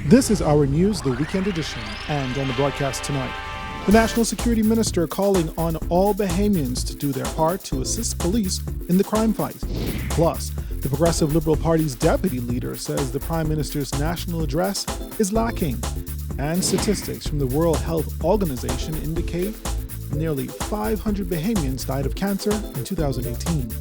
This is our news, the weekend edition, and on the broadcast tonight, the National Security Minister calling on all Bahamians to do their part to assist police in the crime fight. Plus, the Progressive Liberal Party's deputy leader says the Prime Minister's national address is lacking. And statistics from the World Health Organization indicate nearly 500 Bahamians died of cancer in 2018.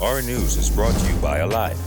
Our news is brought to you by Alive.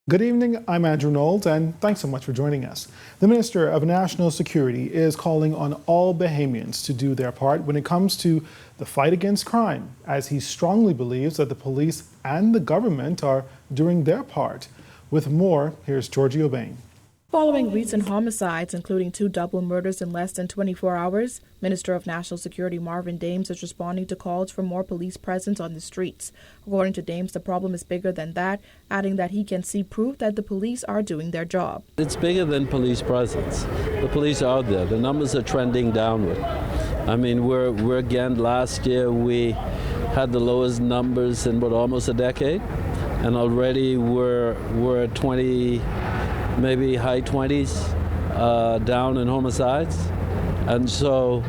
Good evening, I'm Andrew Knowles, and thanks so much for joining us. The Minister of National Security is calling on all Bahamians to do their part when it comes to the fight against crime, as he strongly believes that the police and the government are doing their part. With more, here's Giorgio Bain. Following recent homicides, including 2 double murders in less than 24 hours, Minister of National Security Marvin Dames is responding to calls for more police presence on the streets. According to Dames, the problem is bigger than that, adding that he can see proof that the police are doing their job. It's bigger than police presence. The police are out there. The numbers are trending downward. I mean, we're again, last year we had the lowest numbers in almost a decade, and already we're at 20, maybe high 20s down in homicides. And so,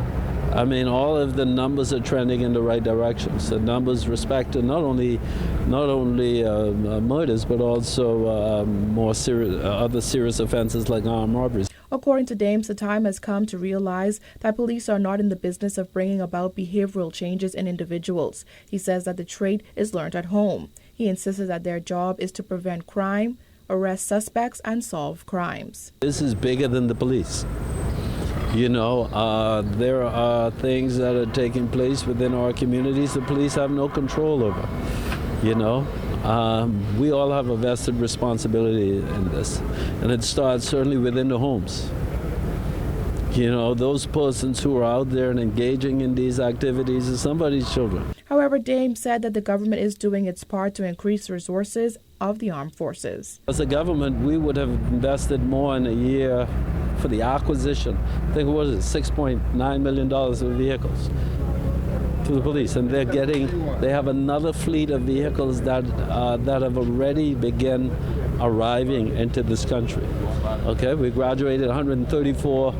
I mean, all of the numbers are trending in the right direction. So numbers respect to not only murders, but also more serious, other serious offenses like armed robberies. According to Dames, the time has come to realize that police are not in the business of bringing about behavioral changes in individuals. He says that the trait is learned at home. He insisted that their job is to prevent crime, arrest suspects, and solve crimes. This is bigger than the police. You know, there are things that are taking place within our communities the police have no control over. You know, we all have a vested responsibility in this, and it starts certainly within the homes. You know, those persons who are out there and engaging in these activities are somebody's children. However, Dame said that the government is doing its part to increase resources of the armed forces. As a government, we would have invested more in a year for the acquisition. I think, what is it, $6.9 million of vehicles to the police, and they have another fleet of vehicles that have already begun arriving into this country. Okay, we graduated 134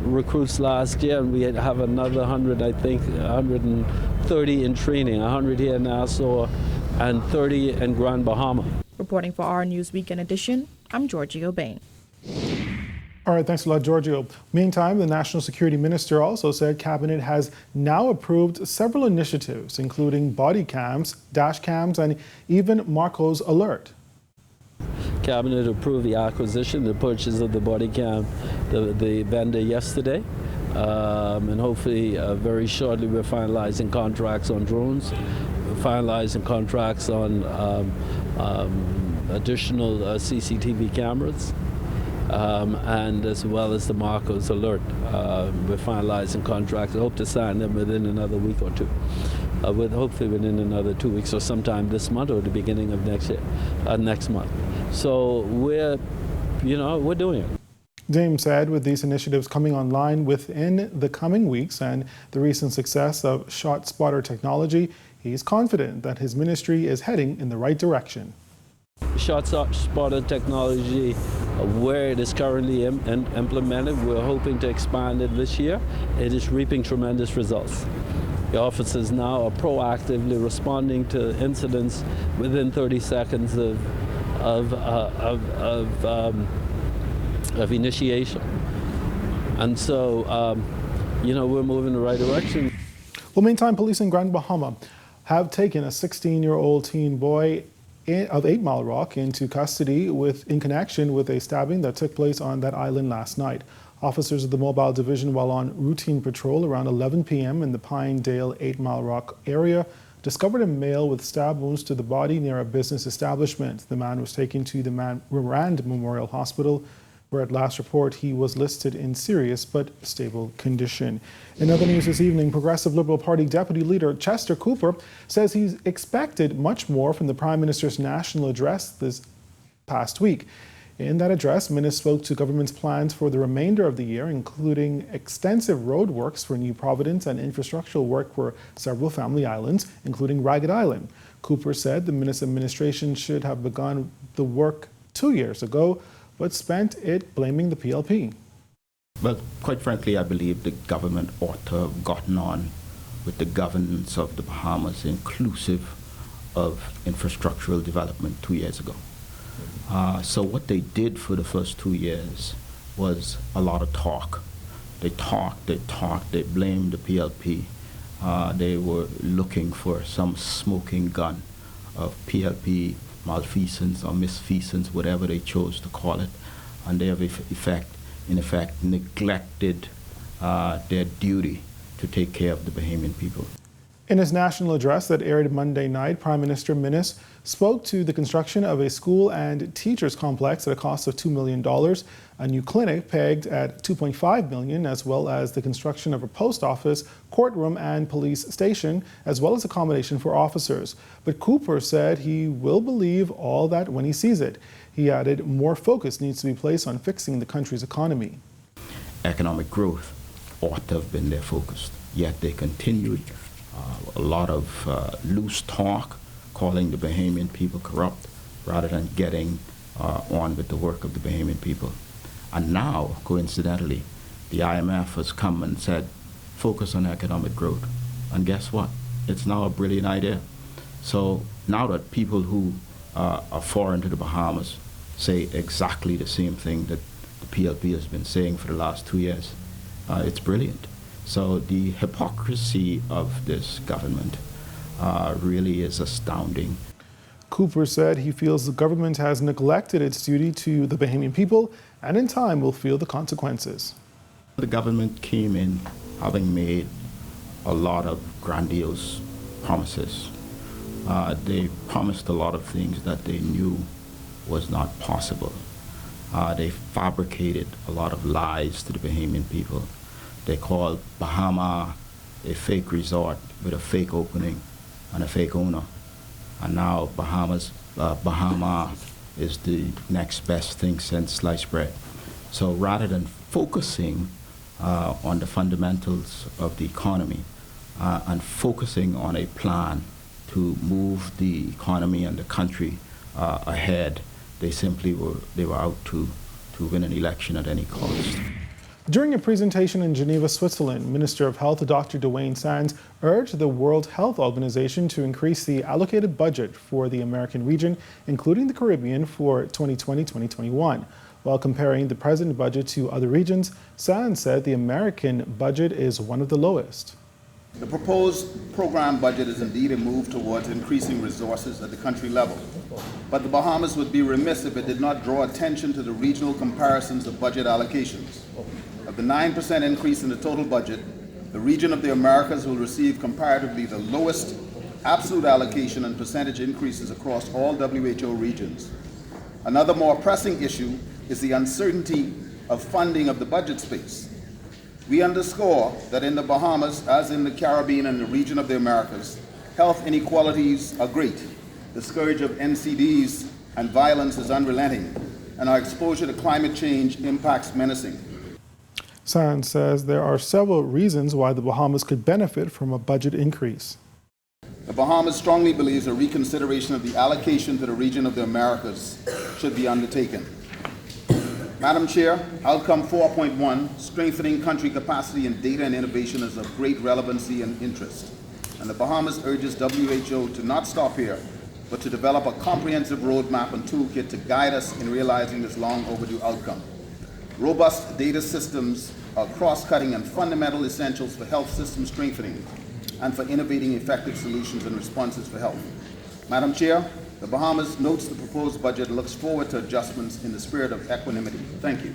recruits last year, and we have another 100, I think, 130 in training, 100 here in Nassau and 30 in Grand Bahama. Reporting for our News Weekend edition, I'm Giorgio Bain. All right, thanks a lot, Giorgio. Meantime, the National Security Minister also said Cabinet has now approved several initiatives, including body cams, dash cams, and even Marco's Alert. Cabinet approved the acquisition, the purchase of the body cam, the vendor yesterday, and hopefully very shortly we're finalizing contracts on drones, we're finalizing contracts on additional CCTV cameras. And as well as the Marco's Alert. We're finalizing contracts. I hope to sign them within another week or two. Hopefully within another 2 weeks or sometime this month or the beginning of next month. So we're doing it. Dame said with these initiatives coming online within the coming weeks and the recent success of shot spotter technology, he's confident that his ministry is heading in the right direction. Shot spotter technology, where it is currently implemented, we're hoping to expand it this year. It is reaping tremendous results. The officers now are proactively responding to incidents within 30 seconds of initiation. And so, we're moving in the right direction. Well, meantime, police in Grand Bahama have taken a 16-year-old teen boy of 8 Mile Rock into custody in connection with a stabbing that took place on that island last night. Officers of the Mobile Division, while on routine patrol around 11 p.m. in the Pinedale 8 Mile Rock area, discovered a male with stab wounds to the body near a business establishment. The man was taken to the Rand Memorial Hospital where at last report he was listed in serious but stable condition. In other news this evening, Progressive Liberal Party Deputy Leader Chester Cooper says he's expected much more from the Prime Minister's national address this past week. In that address, Minister spoke to government's plans for the remainder of the year, including extensive road works for New Providence and infrastructural work for several family islands, including Ragged Island. Cooper said the minister's administration should have begun the work 2 years ago, but spent it blaming the PLP. Well, quite frankly, I believe the government ought to have gotten on with the governance of the Bahamas, inclusive of infrastructural development 2 years ago. So what they did for the first 2 years was a lot of talk. They talked, they blamed the PLP. They were looking for some smoking gun of PLP malfeasance or misfeasance, whatever they chose to call it, and they have in effect neglected their duty to take care of the Bahamian people. In his national address that aired Monday night, Prime Minister Minnis spoke to the construction of a school and teachers complex at a cost of $2 million, a new clinic pegged at $2.5 million, as well as the construction of a post office, courtroom, and police station, as well as accommodation for officers. But Cooper said he will believe all that when he sees it. He added more focus needs to be placed on fixing the country's economy. Economic growth ought to have been their focus, yet they continued a lot of loose talk, calling the Bahamian people corrupt, rather than getting on with the work of the Bahamian people. And now, coincidentally, the IMF has come and said, focus on economic growth. And guess what? It's now a brilliant idea. So now that people who are foreign to the Bahamas say exactly the same thing that the PLP has been saying for the last 2 years, it's brilliant. So the hypocrisy of this government really is astounding. Cooper said he feels the government has neglected its duty to the Bahamian people and in time will feel the consequences. The government came in having made a lot of grandiose promises. They promised a lot of things that they knew was not possible. They fabricated a lot of lies to the Bahamian people. They called Bahama a fake resort with a fake opening and a fake owner. And now Bahama is the next best thing since sliced bread. So rather than focusing on the fundamentals of the economy and focusing on a plan to move the economy and the country ahead, they were out to win an election at any cost. During a presentation in Geneva, Switzerland, Minister of Health Dr. Dwayne Sands urged the World Health Organization to increase the allocated budget for the American region, including the Caribbean, for 2020-2021. While comparing the present budget to other regions, Sands said the American budget is one of the lowest. The proposed program budget is indeed a move towards increasing resources at the country level, but the Bahamas would be remiss if it did not draw attention to the regional comparisons of budget allocations. Of the 9% increase in the total budget, the region of the Americas will receive comparatively the lowest absolute allocation and percentage increases across all WHO regions. Another more pressing issue is the uncertainty of funding of the budget space. We underscore that in the Bahamas, as in the Caribbean and the region of the Americas, health inequalities are great. The scourge of NCDs and violence is unrelenting, and our exposure to climate change impacts menacing. Sands says there are several reasons why the Bahamas could benefit from a budget increase. The Bahamas strongly believes a reconsideration of the allocation to the region of the Americas should be undertaken. Madam Chair, Outcome 4.1, strengthening country capacity in data and innovation, is of great relevancy and interest. And the Bahamas urges WHO to not stop here, but to develop a comprehensive roadmap and toolkit to guide us in realizing this long overdue outcome. Robust data systems are cross-cutting and fundamental essentials for health system strengthening and for innovating effective solutions and responses for health. Madam Chair, the Bahamas notes the proposed budget and looks forward to adjustments in the spirit of equanimity. Thank you.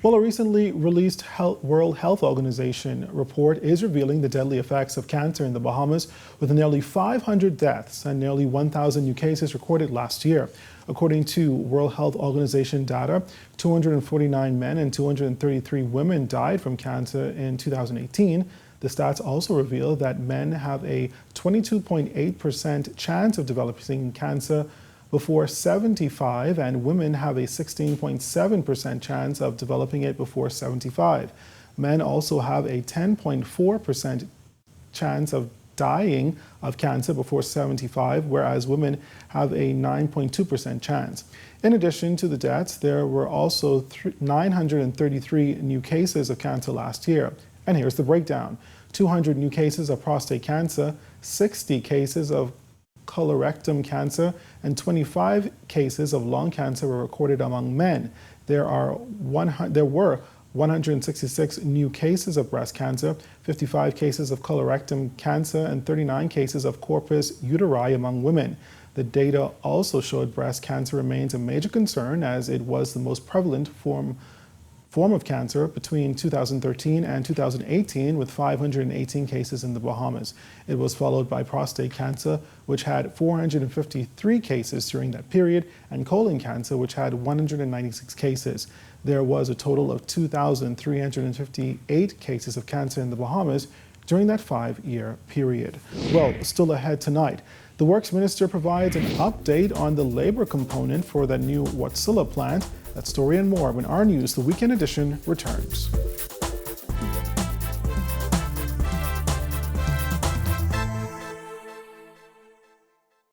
Well, a recently released World Health Organization report is revealing the deadly effects of cancer in the Bahamas, with nearly 500 deaths and nearly 1,000 new cases recorded last year. According to World Health Organization data, 249 men and 233 women died from cancer in 2018. The stats also reveal that men have a 22.8% chance of developing cancer before 75, and women have a 16.7% chance of developing it before 75. Men also have a 10.4% chance of dying of cancer before 75, whereas women have a 9.2% chance. In addition to the deaths, there were also 933 new cases of cancer last year. And here's the breakdown. 200 new cases of prostate cancer, 60 cases of colorectum cancer, and 25 cases of lung cancer were recorded among men. There were 166 new cases of breast cancer, 55 cases of colorectum cancer, and 39 cases of corpus uteri among women. The data also showed breast cancer remains a major concern, as it was the most prevalent form of cancer between 2013 and 2018, with 518 cases in the Bahamas. It was followed by prostate cancer, which had 453 cases during that period, and colon cancer, which had 196 cases. There was a total of 2,358 cases of cancer in the Bahamas during that 5-year period. Well, still ahead tonight, the Works Minister provides an update on the labor component for the new Wärtsilä plant. That story and more when our news, the Weekend Edition, returns.